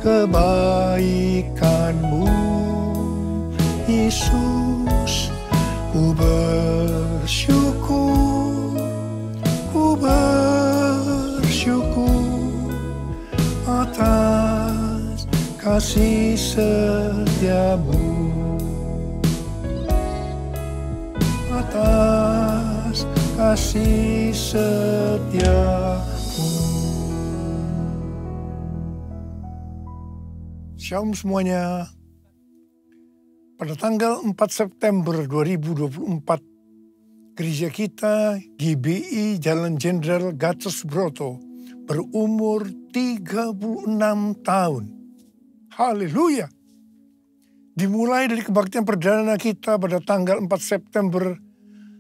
kebaikan-Mu, Yesus. Ku bersyukur atas kasih setia-Mu, atas kasih setia-Mu. Shalom semuanya. Pada tanggal 4 September 2024, gereja kita GBI Jalan Jenderal Gatot Subroto berumur 36 tahun. Haleluya! Dimulai dari kebaktian perdana kita pada tanggal 4 September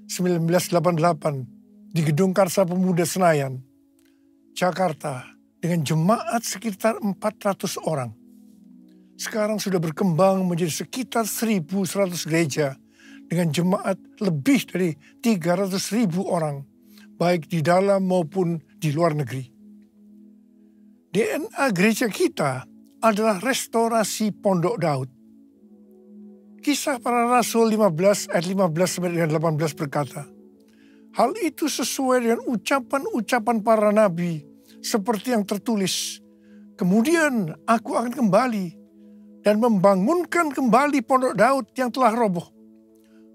1988 di Gedung Karsa Pemuda Senayan, Jakarta, dengan jemaat sekitar 400 orang. Sekarang sudah berkembang menjadi sekitar 1.100 gereja dengan jemaat lebih dari 300.000 orang, baik di dalam maupun di luar negeri. DNA gereja kita adalah restorasi Pondok Daud. Kisah Para Rasul 15 ayat 15-18 berkata, hal itu sesuai dengan ucapan-ucapan para nabi seperti yang tertulis, kemudian aku akan kembali dan membangunkan kembali Pondok Daud yang telah roboh.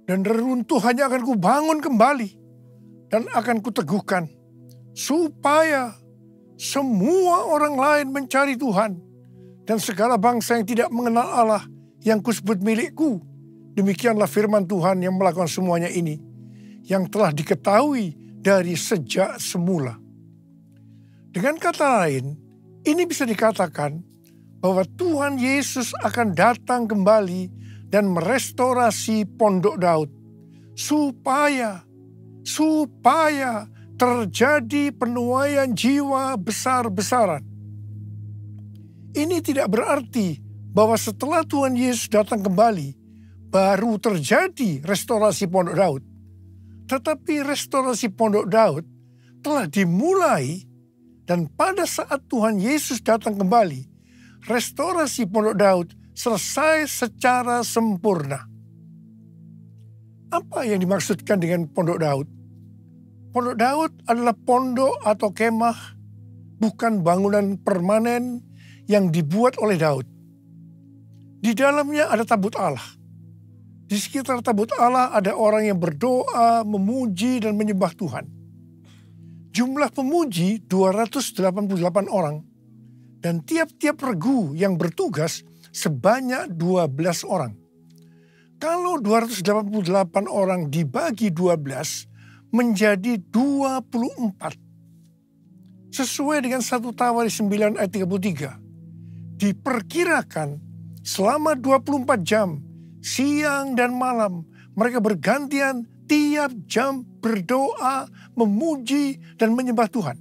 Dan reruntuhannya akan kubangun kembali dan akan kuteguhkan, supaya semua orang lain mencari Tuhan dan segala bangsa yang tidak mengenal Allah yang kusebut milikku. Demikianlah firman Tuhan yang melakukan semuanya ini, yang telah diketahui dari sejak semula. Dengan kata lain, ini bisa dikatakan bahwa Tuhan Yesus akan datang kembali dan merestorasi Pondok Daud supaya terjadi penuaian jiwa besar-besaran. Ini tidak berarti bahwa setelah Tuhan Yesus datang kembali baru terjadi restorasi Pondok Daud. Tetapi restorasi Pondok Daud telah dimulai, dan pada saat Tuhan Yesus datang kembali, restorasi Pondok Daud selesai secara sempurna. Apa yang dimaksudkan dengan Pondok Daud? Pondok Daud adalah pondok atau kemah, bukan bangunan permanen yang dibuat oleh Daud. Di dalamnya ada tabut Allah. Di sekitar tabut Allah ada orang yang berdoa, memuji, dan menyembah Tuhan. Jumlah pemuji 288 orang. Dan tiap-tiap regu yang bertugas sebanyak 12 orang. Kalau 288 orang dibagi 12 menjadi 24. Sesuai dengan 1 Tawari 9 ayat 33. Diperkirakan selama 24 jam, siang dan malam, mereka bergantian tiap jam berdoa, memuji, dan menyembah Tuhan.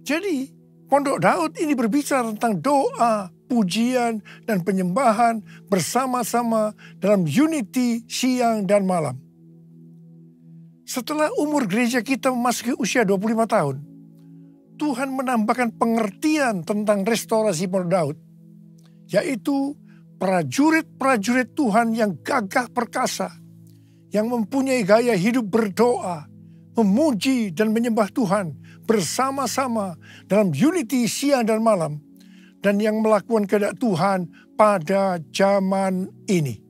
Jadi, Pondok Daud ini berbicara tentang doa, pujian, dan penyembahan bersama-sama dalam unity siang dan malam. Setelah umur gereja kita memasuki usia 25 tahun, Tuhan menambahkan pengertian tentang restorasi Pondok Daud, yaitu prajurit-prajurit Tuhan yang gagah perkasa, yang mempunyai gaya hidup berdoa, memuji, dan menyembah Tuhan bersama-sama dalam unity siang dan malam, dan yang melakukan kehendak Tuhan pada zaman ini.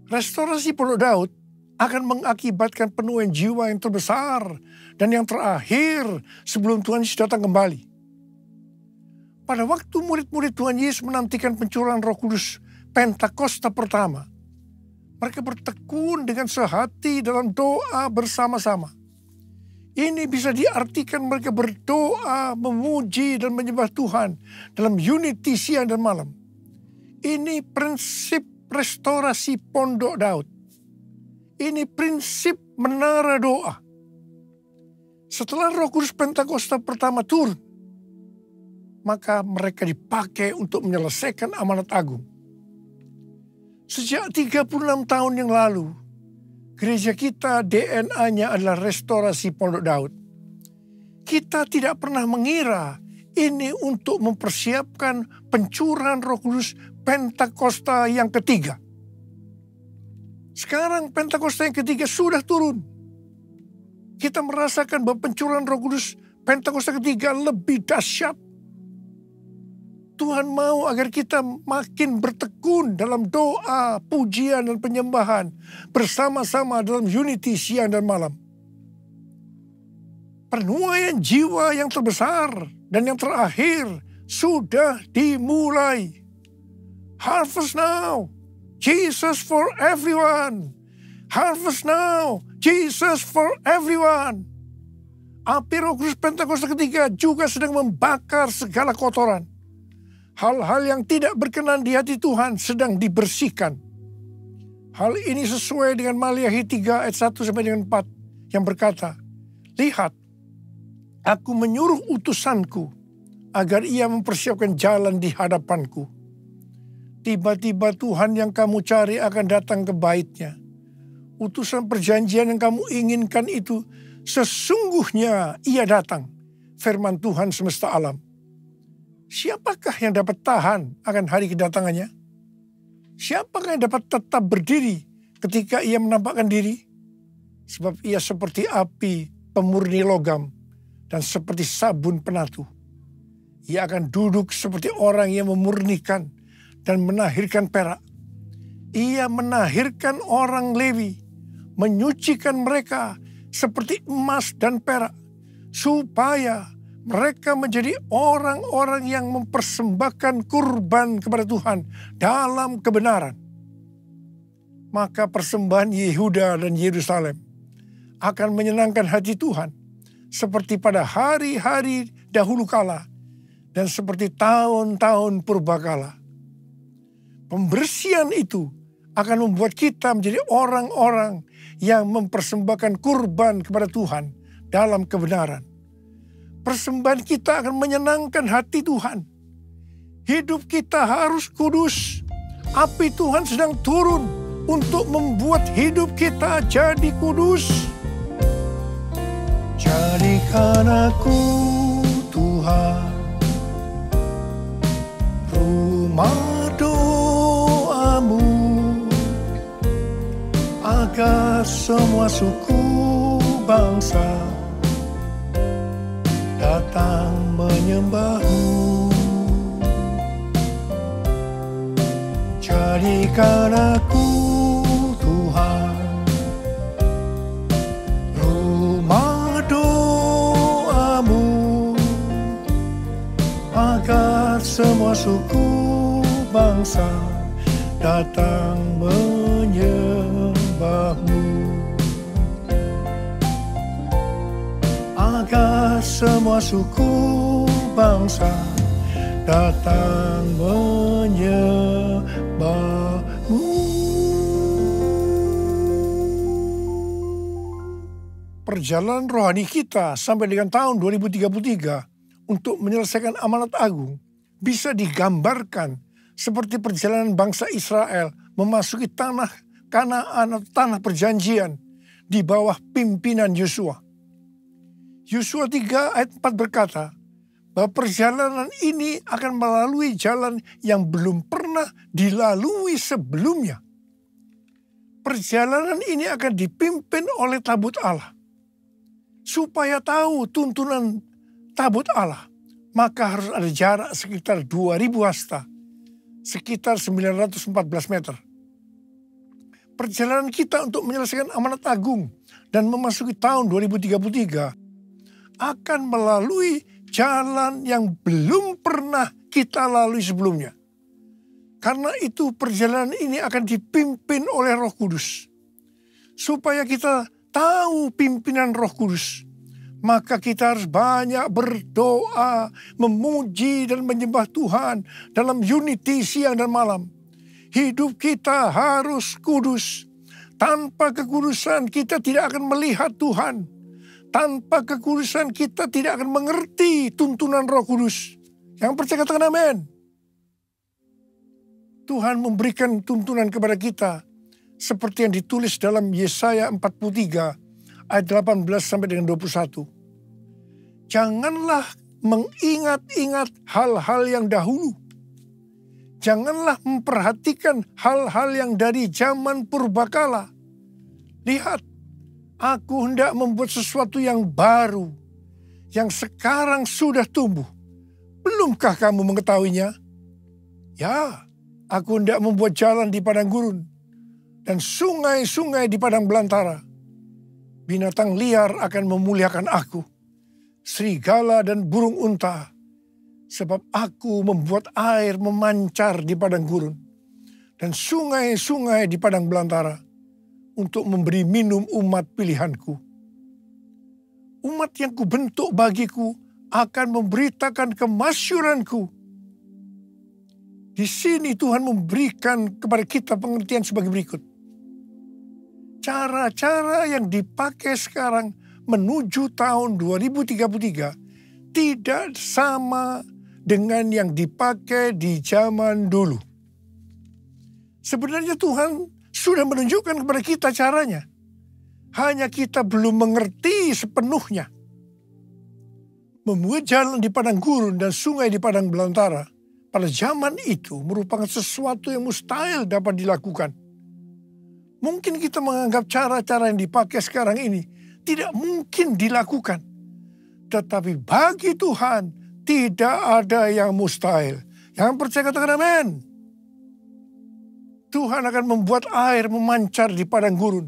Restorasi Pondok Daud akan mengakibatkan penuaian jiwa yang terbesar dan yang terakhir sebelum Tuhan Yesus datang kembali. Pada waktu murid-murid Tuhan Yesus menantikan pencurahan Roh Kudus Pentakosta pertama, mereka bertekun dengan sehati dalam doa bersama-sama. Ini bisa diartikan mereka berdoa, memuji, dan menyembah Tuhan dalam unity siang dan malam. Ini prinsip restorasi Pondok Daud. Ini prinsip menara doa. Setelah Roh Kudus Pentakosta pertama turun, maka mereka dipakai untuk menyelesaikan amanat agung. Sejak 36 tahun yang lalu, gereja kita DNA-nya adalah restorasi Pondok Daud. Kita tidak pernah mengira ini untuk mempersiapkan pencurahan Roh Kudus Pentakosta yang ketiga. Sekarang Pentakosta yang ketiga sudah turun. Kita merasakan bahwa pencurahan Roh Kudus Pentakosta ketiga lebih dahsyat. Tuhan mau agar kita makin bertekun dalam doa, pujian, dan penyembahan bersama-sama dalam unity siang dan malam. Penuaian jiwa yang terbesar dan yang terakhir sudah dimulai. Harvest now, Jesus for everyone. Harvest now, Jesus for everyone. Api Roh Kudus Pentakosta ketiga juga sedang membakar segala kotoran. Hal-hal yang tidak berkenan di hati Tuhan sedang dibersihkan. Hal ini sesuai dengan Maliahi 3 ayat 1 sampai dengan 4 yang berkata, "Lihat, aku menyuruh utusanku agar ia mempersiapkan jalan di hadapanku. Tiba-tiba Tuhan yang kamu cari akan datang ke bait-Nya. Utusan perjanjian yang kamu inginkan itu sesungguhnya ia datang, firman Tuhan semesta alam. Siapakah yang dapat tahan akan hari kedatangannya? Siapakah yang dapat tetap berdiri ketika ia menampakkan diri? Sebab ia seperti api pemurni logam dan seperti sabun penatu. Ia akan duduk seperti orang yang memurnikan dan menahirkan perak. Ia menahirkan orang Lewi, menyucikan mereka seperti emas dan perak, supaya mereka menjadi orang-orang yang mempersembahkan kurban kepada Tuhan dalam kebenaran. Maka persembahan Yehuda dan Yerusalem akan menyenangkan hati Tuhan, seperti pada hari-hari dahulu kala dan seperti tahun-tahun purbakala. Pembersihan itu akan membuat kita menjadi orang-orang yang mempersembahkan kurban kepada Tuhan dalam kebenaran. Persembahan kita akan menyenangkan hati Tuhan. Hidup kita harus kudus. Api Tuhan sedang turun untuk membuat hidup kita jadi kudus. Jadikan aku, Tuhan, rumah doamu, agar semua suku bangsa datang menyembahmu. Jadikan aku, Tuhan, rumah doamu, agar semua suku bangsa datang menyembahmu. Agar semua suku bangsa datang menyembahmu. Perjalanan rohani kita sampai dengan tahun 2033 untuk menyelesaikan amanat agung bisa digambarkan seperti perjalanan bangsa Israel memasuki tanah Kanaan atau tanah perjanjian di bawah pimpinan Yosua. Yosua 3 ayat 4 berkata bahwa perjalanan ini akan melalui jalan yang belum pernah dilalui sebelumnya. Perjalanan ini akan dipimpin oleh tabut Allah. Supaya tahu tuntunan tabut Allah, maka harus ada jarak sekitar 2000 hasta, sekitar 914 meter. Perjalanan kita untuk menyelesaikan amanat agung dan memasuki tahun 2033 akan melalui jalan yang belum pernah kita lalui sebelumnya. Karena itu perjalanan ini akan dipimpin oleh Roh Kudus. Supaya kita tahu pimpinan Roh Kudus, maka kita harus banyak berdoa, memuji dan menyembah Tuhan dalam unity siang dan malam. Hidup kita harus kudus. Tanpa kekudusan kita tidak akan melihat Tuhan. Tanpa kekudusan kita tidak akan mengerti tuntunan Roh Kudus. Yang percaya katakan amin. Tuhan memberikan tuntunan kepada kita seperti yang ditulis dalam Yesaya 43 ayat 18 sampai dengan 21. Janganlah mengingat-ingat hal-hal yang dahulu. Janganlah memperhatikan hal-hal yang dari zaman purbakala. Lihat, aku hendak membuat sesuatu yang baru, yang sekarang sudah tumbuh. Belumkah kamu mengetahuinya? Ya, aku hendak membuat jalan di padang gurun, dan sungai-sungai di padang belantara. Binatang liar akan memuliakan aku, serigala dan burung unta, sebab aku membuat air memancar di padang gurun, dan sungai-sungai di padang belantara, untuk memberi minum umat pilihanku. Umat yang kubentuk bagiku akan memberitakan kemasyuranku. Di sini Tuhan memberikan kepada kita pengertian sebagai berikut. Cara-cara yang dipakai sekarang menuju tahun 2033 tidak sama dengan yang dipakai di zaman dulu. Sebenarnya Tuhan sudah menunjukkan kepada kita caranya. Hanya kita belum mengerti sepenuhnya. Membuat jalan di padang gurun dan sungai di padang belantara pada zaman itu merupakan sesuatu yang mustahil dapat dilakukan. Mungkin kita menganggap cara-cara yang dipakai sekarang ini tidak mungkin dilakukan. Tetapi bagi Tuhan tidak ada yang mustahil. Yang percaya katakan amin. Tuhan akan membuat air memancar di padang gurun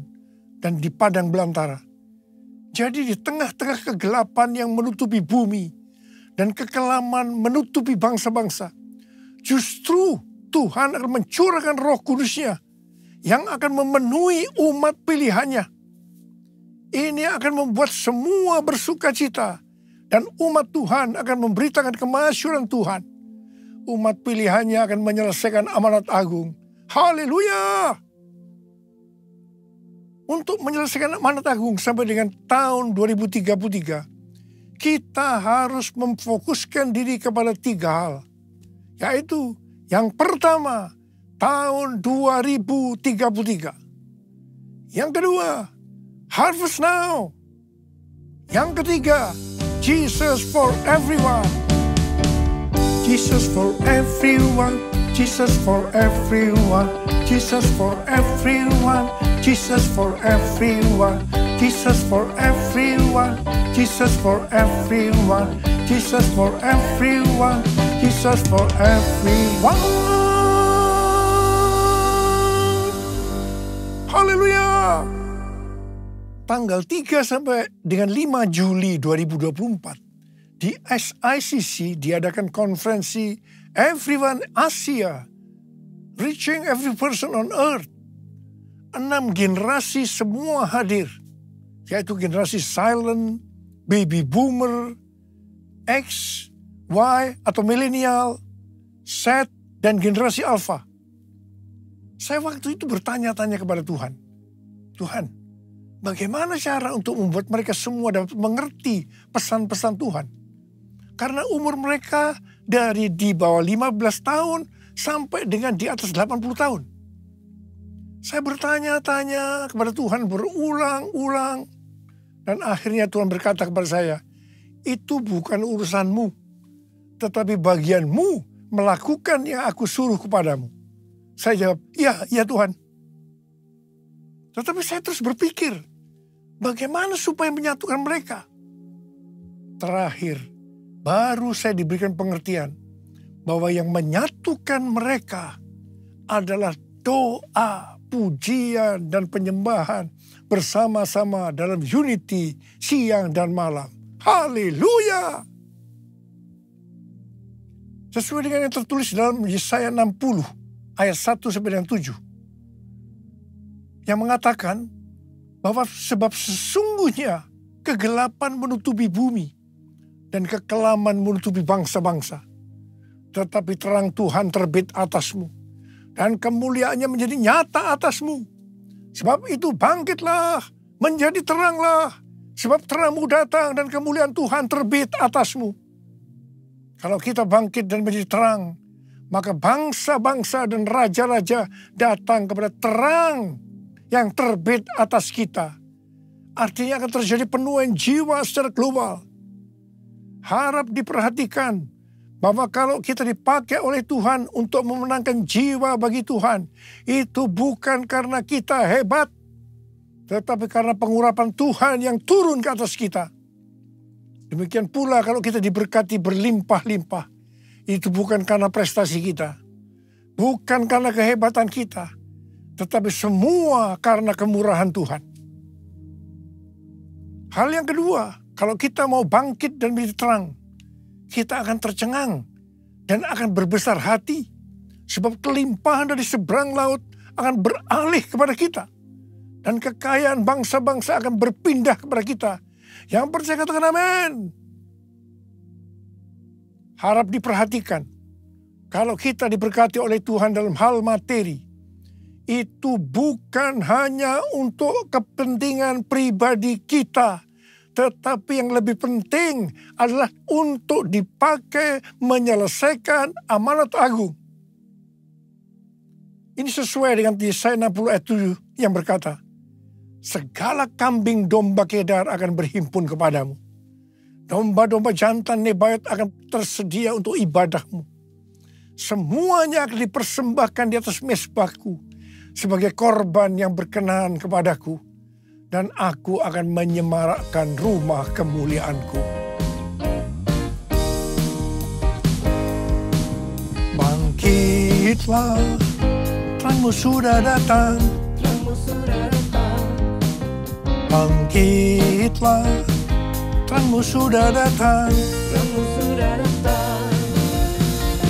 dan di padang belantara. Jadi di tengah-tengah kegelapan yang menutupi bumi dan kekelaman menutupi bangsa-bangsa, justru Tuhan akan mencurahkan Roh Kudus-Nya yang akan memenuhi umat pilihannya. Ini akan membuat semua bersuka cita dan umat Tuhan akan memberitakan kemasyuran Tuhan. Umat pilihannya akan menyelesaikan amanat agung. Haleluya! Untuk menyelesaikan amanat agung sampai dengan tahun 2033, kita harus memfokuskan diri kepada 3 hal. Yaitu yang pertama, tahun 2033. Yang kedua, harvest now. Yang ketiga, Jesus for everyone. Jesus for everyone. Jesus for everyone. Jesus for everyone. Jesus for everyone. Jesus for everyone. Jesus for everyone. Jesus for everyone. Jesus for everyone. Haleluya. Tanggal 3 sampai dengan 5 Juli 2024 di SICC diadakan konferensi Everyone Asia, Reaching Every Person on Earth. 6 generasi semua hadir, yaitu generasi silent, baby boomer, X, Y atau milenial, Z, dan generasi alpha. Saya waktu itu bertanya-tanya kepada Tuhan, Tuhan, bagaimana cara untuk membuat mereka semua dapat mengerti pesan-pesan Tuhan? Karena umur mereka dari di bawah 15 tahun sampai dengan di atas 80 tahun. Saya bertanya-tanya kepada Tuhan berulang-ulang. Dan akhirnya Tuhan berkata kepada saya, itu bukan urusanmu, tetapi bagianmu melakukan yang aku suruh kepadamu. Saya jawab, ya Tuhan. Tetapi saya terus berpikir, bagaimana supaya menyatukan mereka? Terakhir, baru saya diberikan pengertian bahwa yang menyatukan mereka adalah doa, pujian, dan penyembahan bersama-sama dalam unity siang dan malam. Haleluya! Sesuai dengan yang tertulis dalam Yesaya 60 ayat 1 sampai dengan 7. Yang mengatakan bahwa sebab sesungguhnya kegelapan menutupi bumi dan kekelaman menutupi bangsa-bangsa. Tetapi terang Tuhan terbit atasmu dan kemuliaannya menjadi nyata atasmu. Sebab itu bangkitlah, menjadi teranglah. Sebab terangmu datang dan kemuliaan Tuhan terbit atasmu. Kalau kita bangkit dan menjadi terang, maka bangsa-bangsa dan raja-raja datang kepada terang yang terbit atas kita. Artinya akan terjadi penuaian jiwa secara global. Harap diperhatikan bahwa kalau kita dipakai oleh Tuhan untuk memenangkan jiwa bagi Tuhan, itu bukan karena kita hebat, tetapi karena pengurapan Tuhan yang turun ke atas kita. Demikian pula kalau kita diberkati berlimpah-limpah, itu bukan karena prestasi kita, bukan karena kehebatan kita, tetapi semua karena kemurahan Tuhan. Hal yang kedua, kalau kita mau bangkit dan menjadi terang, kita akan tercengang dan akan berbesar hati. Sebab kelimpahan dari seberang laut akan beralih kepada kita. Dan kekayaan bangsa-bangsa akan berpindah kepada kita. Yang percaya katakan amin. Harap diperhatikan. Kalau kita diberkati oleh Tuhan dalam hal materi, itu bukan hanya untuk kepentingan pribadi kita, tetapi yang lebih penting adalah untuk dipakai menyelesaikan amanat agung. Ini sesuai dengan Yesaya 60 ayat 7 yang berkata, segala kambing domba Kedar akan berhimpun kepadamu. Domba-domba jantan Nebayot akan tersedia untuk ibadahmu. Semuanya akan dipersembahkan di atas mezbahku sebagai korban yang berkenan kepadaku. Dan aku akan menyemarakkan rumah kemuliaanku. Bangkitlah, terangmu sudah datang. Bangkitlah, terangmu sudah datang.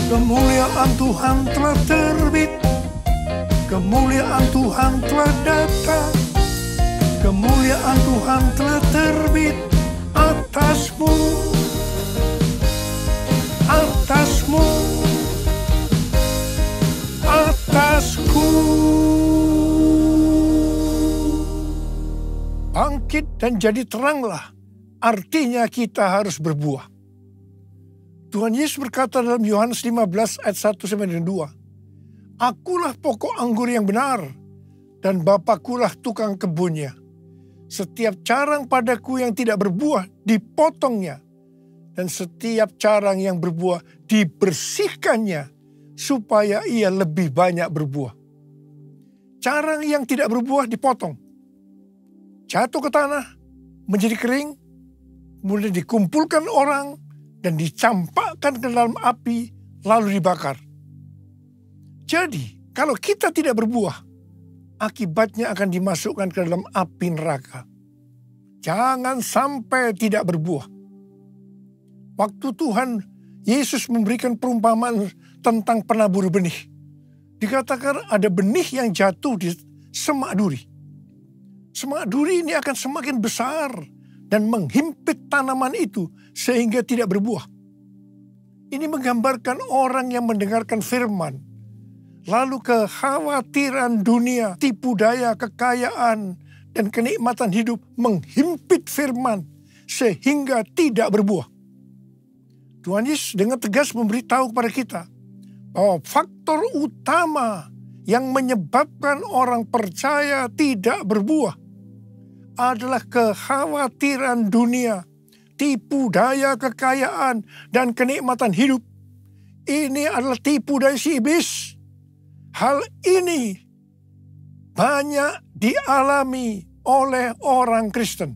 Kemuliaan Tuhan telah terbit. Kemuliaan Tuhan telah datang. Kemuliaan Tuhan telah terbit atasmu, atasmu, atasku. Bangkit dan jadi teranglah, artinya kita harus berbuah. Tuhan Yesus berkata dalam Yohanes 15 ayat 1-2, akulah pokok anggur yang benar, dan Bapakulah tukang kebunnya. Setiap carang padaku yang tidak berbuah dipotongnya, dan setiap carang yang berbuah dibersihkannya, supaya ia lebih banyak berbuah. Carang yang tidak berbuah dipotong, jatuh ke tanah, menjadi kering, kemudian dikumpulkan orang, dan dicampakkan ke dalam api, lalu dibakar. Jadi, kalau kita tidak berbuah, akibatnya akan dimasukkan ke dalam api neraka. Jangan sampai tidak berbuah. Waktu Tuhan Yesus memberikan perumpamaan tentang penabur benih, dikatakan ada benih yang jatuh di semak duri. Semak duri ini akan semakin besar dan menghimpit tanaman itu sehingga tidak berbuah. Ini menggambarkan orang yang mendengarkan firman, lalu kekhawatiran dunia, tipu daya, kekayaan, dan kenikmatan hidup menghimpit firman sehingga tidak berbuah. Tuhan Yesus dengan tegas memberitahu kepada kita bahwa faktor utama yang menyebabkan orang percaya tidak berbuah adalah kekhawatiran dunia, tipu daya, kekayaan, dan kenikmatan hidup. Ini adalah tipu daya si iblis. Hal ini banyak dialami oleh orang Kristen.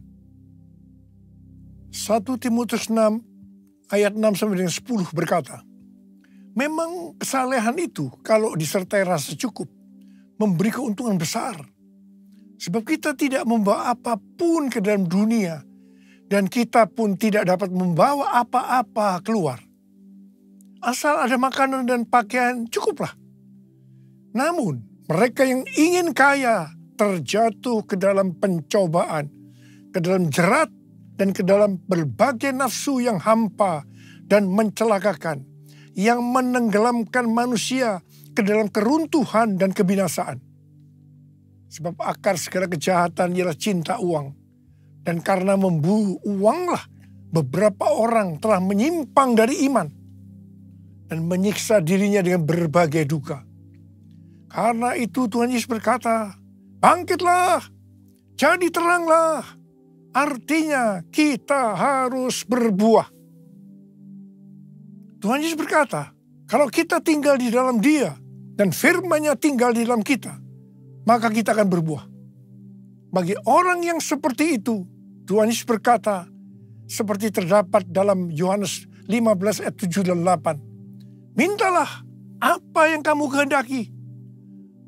1 Timotius 6 ayat 6-10 berkata, memang kesalehan itu kalau disertai rasa cukup memberi keuntungan besar. Sebab kita tidak membawa apapun ke dalam dunia dan kita pun tidak dapat membawa apa-apa keluar. Asal ada makanan dan pakaian cukuplah. Namun, mereka yang ingin kaya terjatuh ke dalam pencobaan, ke dalam jerat, dan ke dalam berbagai nafsu yang hampa dan mencelakakan, yang menenggelamkan manusia ke dalam keruntuhan dan kebinasaan. Sebab akar segala kejahatan ialah cinta uang. Dan karena memburu uanglah beberapa orang telah menyimpang dari iman dan menyiksa dirinya dengan berbagai duka. Karena itu Tuhan Yesus berkata, bangkitlah, jadi teranglah. Artinya kita harus berbuah. Tuhan Yesus berkata, kalau kita tinggal di dalam Dia dan firman-Nya tinggal di dalam kita, maka kita akan berbuah. Bagi orang yang seperti itu, Tuhan Yesus berkata, seperti terdapat dalam Yohanes 15 ayat 7 dan 8. Mintalah apa yang kamu kehendaki,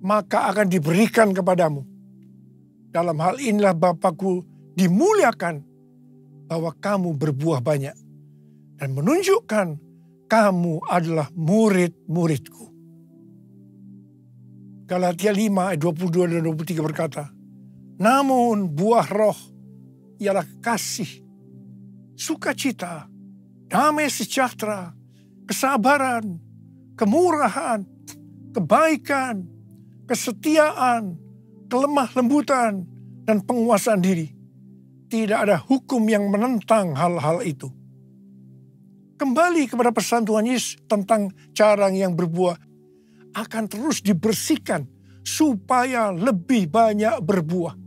maka akan diberikan kepadamu. Dalam hal inilah Bapa-Ku dimuliakan, bahwa kamu berbuah banyak dan menunjukkan kamu adalah murid-murid-Ku. Galatia 5 ayat 22 dan 23 berkata, namun buah roh ialah kasih, sukacita, damai sejahtera, kesabaran, kemurahan, kebaikan, kesetiaan, kelemah lembutan, dan penguasaan diri. Tidak ada hukum yang menentang hal-hal itu. Kembali kepada pesan Tuhan Yesus tentang carang yang berbuah akan terus dibersihkan supaya lebih banyak berbuah.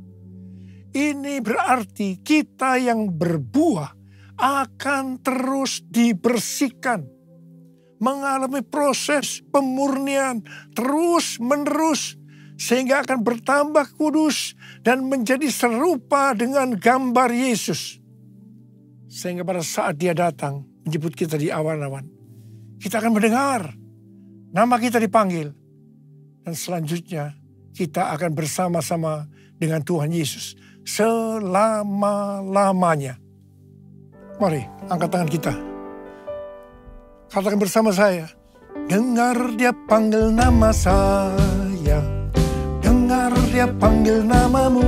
Ini berarti kita yang berbuah akan terus dibersihkan, mengalami proses pemurnian terus-menerus, sehingga akan bertambah kudus dan menjadi serupa dengan gambar Yesus. Sehingga pada saat Dia datang menjemput kita di awan-awan, kita akan mendengar nama kita dipanggil, dan selanjutnya kita akan bersama-sama dengan Tuhan Yesus selama-lamanya. Mari angkat tangan kita, katakan bersama saya, dengar Dia panggil nama saya, dengar Dia panggil namamu,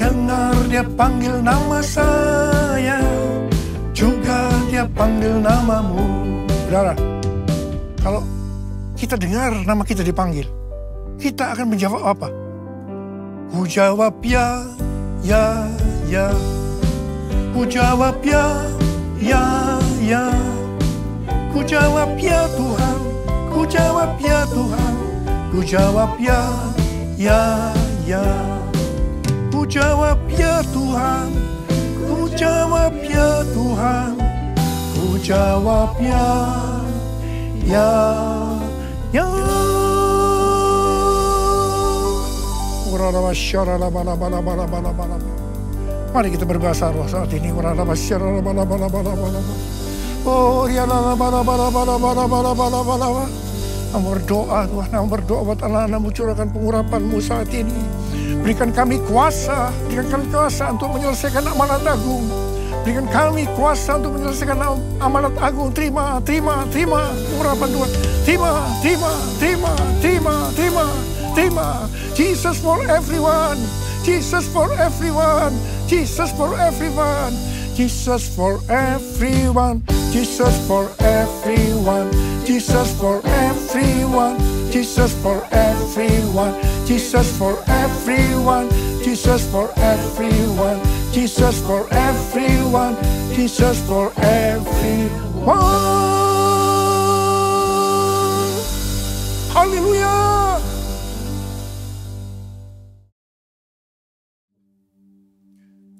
dengar Dia panggil nama saya, juga Dia panggil namamu. Saudara, kalau kita dengar nama kita dipanggil, kita akan menjawab apa? Ku jawab ya, ya, ya. Ku jawab ya, ya, ya. Ku jawab ya Tuhan, ku jawab ya Tuhan. Ku jawab ya, ya, ya. Ku jawab ya Tuhan, ku jawab ya Tuhan. Ku jawab ya, ya, ya. Mari kita berbahasa roh saat ini. Oh, ya berdoa Tuhan, berdoa buat anak-anak-Mu, curahkan pengurapan-Mu saat ini. Berikan kami kuasa, berikan kami kuasa untuk menyelesaikan amanat agung. Berikan kami kuasa untuk menyelesaikan amanat agung. Terima pengurapan Tuhan. Terima. Jesus for everyone. Jesus for everyone. Jesus for everyone. Jesus for everyone. Jesus for everyone. Jesus for everyone. Jesus for everyone. Jesus for everyone. Jesus for everyone. Jesus for everyone. Jesus for everyone. Haleluya.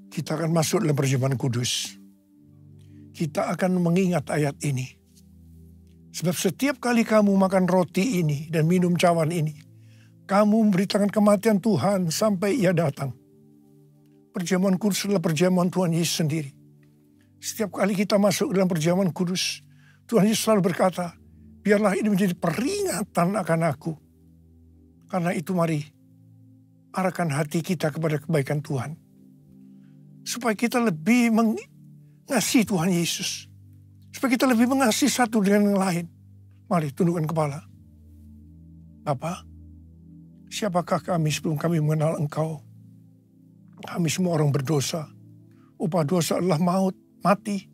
Kita akan masuk dalam perjamuan kudus. Kita akan mengingat ayat ini. Sebab setiap kali kamu makan roti ini dan minum cawan ini, kamu memberitakan kematian Tuhan sampai Ia datang. Perjamuan kudus adalah perjamuan Tuhan Yesus sendiri. Setiap kali kita masuk dalam perjamuan kudus, Tuhan Yesus selalu berkata, biarlah ini menjadi peringatan akan aku. Karena itu mari arahkan hati kita kepada kebaikan Tuhan. Supaya kita lebih mengasihi Tuhan Yesus. Supaya kita lebih mengasihi satu dengan yang lain. Mari tundukkan kepala. Bapa, siapakah kami sebelum kami mengenal Engkau? Kami semua orang berdosa. Upah dosa adalah maut, mati.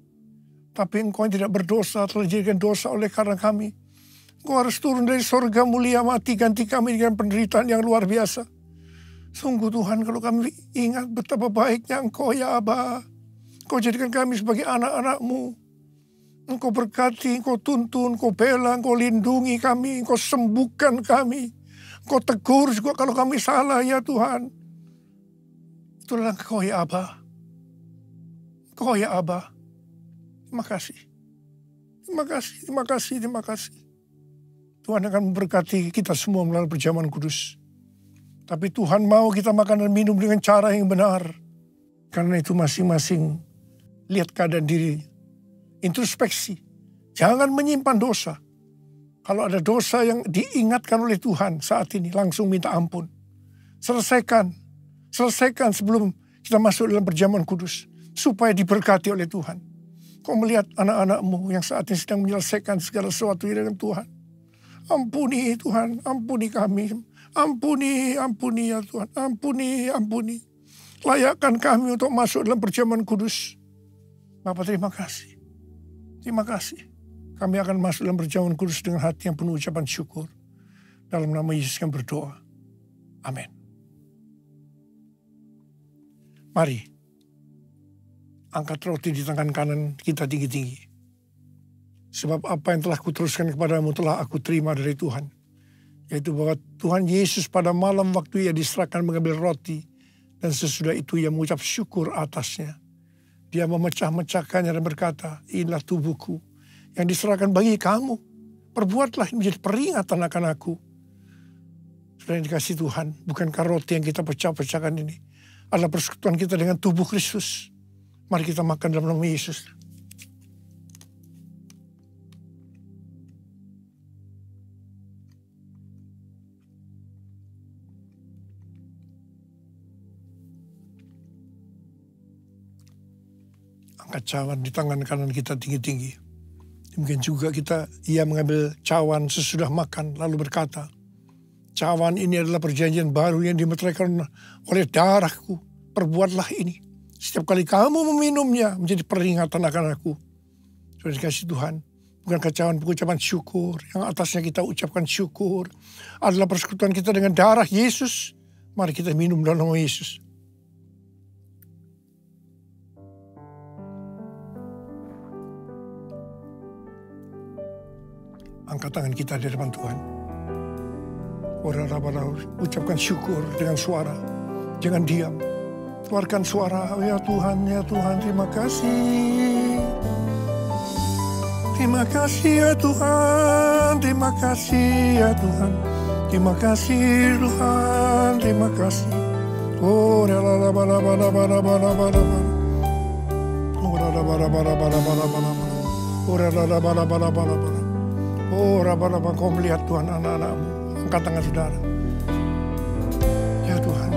Tapi Engkau yang tidak berdosa telah dijadikan dosa oleh karena kami. Engkau harus turun dari sorga mulia, mati, ganti kami dengan penderitaan yang luar biasa. Sungguh Tuhan, kalau kami ingat betapa baiknya Engkau ya Aba. Engkau jadikan kami sebagai anak-anak-Mu. Engkau berkati, Engkau tuntun, Engkau bela, Engkau lindungi kami, Engkau sembuhkan kami. Engkau tegur juga kalau kami salah ya Tuhan. Itulah Engkau ya Aba. Engkau ya Aba. Terima kasih. Terima kasih, terima kasih, terima kasih. Tuhan akan memberkati kita semua melalui perjamuan kudus. Tapi Tuhan mau kita makan dan minum dengan cara yang benar. Karena itu masing-masing lihat keadaan diri. Introspeksi. Jangan menyimpan dosa. Kalau ada dosa yang diingatkan oleh Tuhan saat ini, langsung minta ampun. Selesaikan sebelum kita masuk dalam perjamuan kudus. Supaya diberkati oleh Tuhan. Kau melihat anak-anakmu yang saat ini sedang menyelesaikan segala sesuatu dengan Tuhan. Ampuni Tuhan, ampuni kami. Ampuni ya Tuhan, ampuni. Layakkan kami untuk masuk dalam perjamuan kudus. Bapak terima kasih. Terima kasih. Kami akan masuk dalam perjamuan kudus dengan hati yang penuh ucapan syukur. Dalam nama Yesus yang berdoa. Amin. Mari. Angkat roti di tangan kanan kita tinggi-tinggi. Sebab apa yang telah kuteruskan kepadamu telah aku terima dari Tuhan. Yaitu bahwa Tuhan Yesus pada malam waktu ia diserahkan mengambil roti. Dan sesudah itu ia mengucap syukur atasnya. Dia memecah-mecahkannya dan berkata, inilah tubuhku yang diserahkan bagi kamu. Perbuatlah ini menjadi peringatan akan aku. Sudah dikasih Tuhan, bukankah roti yang kita pecah-pecahkan ini adalah persekutuan kita dengan tubuh Kristus. Mari kita makan dalam nama Yesus. Angkat cawan di tangan kanan kita tinggi-tinggi. Mungkin juga ia mengambil cawan sesudah makan lalu berkata, cawan ini adalah perjanjian baru yang dimeteraikan oleh darahku. Perbuatlah ini. Setiap kali kamu meminumnya menjadi peringatan akan aku. Sudah dikasih Tuhan. Bukankah cawan pengucapan syukur. Yang atasnya kita ucapkan syukur. Adalah persekutuan kita dengan darah Yesus. Mari kita minum dalam nama Yesus. Angkat tangan kita di depan Tuhan. Ucapkan syukur dengan suara. Jangan diam. Keluarkan suara. Ya Tuhan, terima kasih. Terima kasih ya Tuhan. Terima kasih ya Tuhan. Terima kasih Tuhan. Terima kasih. Oh, kau melihat Tuhan anak-anakmu. Angkat tangan saudara.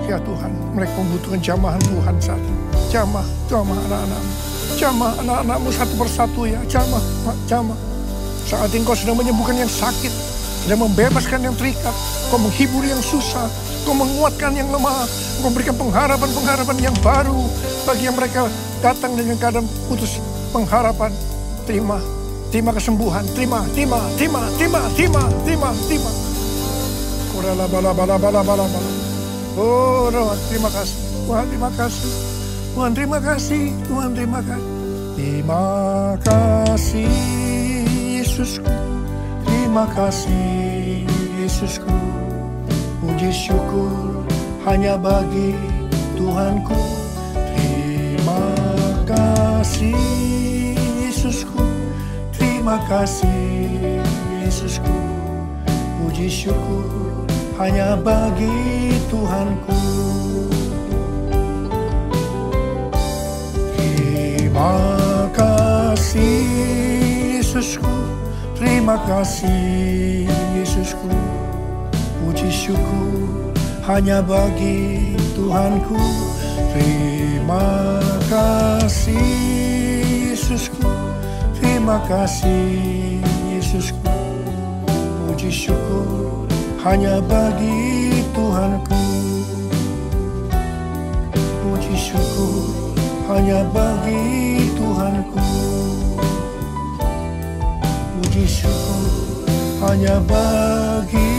Ya Tuhan, mereka membutuhkan jamahan Tuhan saat ini. Jamah anak-anakmu. Jamah anak-anakmu satu persatu ya. Jamah. Saat ini kau sedang menyembuhkan yang sakit. Sedang membebaskan yang terikat. Kau menghibur yang susah. Kau menguatkan yang lemah. Kau memberikan pengharapan yang baru. Bagi yang mereka datang dengan keadaan putus pengharapan. Terima kesembuhan. Terima. Oh Tuhan, terima kasih. Tuhan, terima kasih. Tuhan, terima kasih. Tuhan, terima kasih. Terima kasih, Yesusku. Terima kasih, Yesusku. Puji syukur hanya bagi Tuhanku. Terima kasih, Yesusku. Terima kasih, Yesusku. Puji syukur hanya bagi Tuhanku. Terima kasih Yesusku. Terima kasih Yesusku. Puji syukur hanya bagi Tuhanku. Terima kasih Yesusku. Terima kasih Yesusku. Puji syukur hanya bagi Tuhanku. Puji syukur hanya bagi Tuhanku. Puji syukur hanya bagi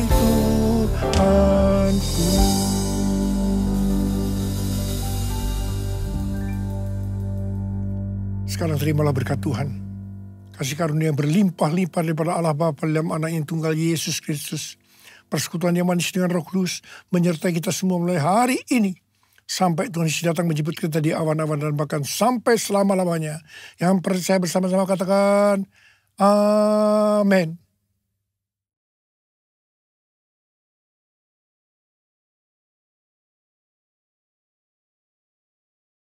Tuhanku. Sekarang terimalah berkat Tuhan. Kasih karunia yang berlimpah-limpah daripada Allah Bapa dalam Anak yang tunggal Yesus Kristus. Persekutuan yang manis dengan Roh Kudus menyertai kita semua mulai hari ini. Sampai Tuhan Yesus datang menjemput kita di awan-awan dan bahkan sampai selama-lamanya. Yang percaya bersama-sama katakan Amin.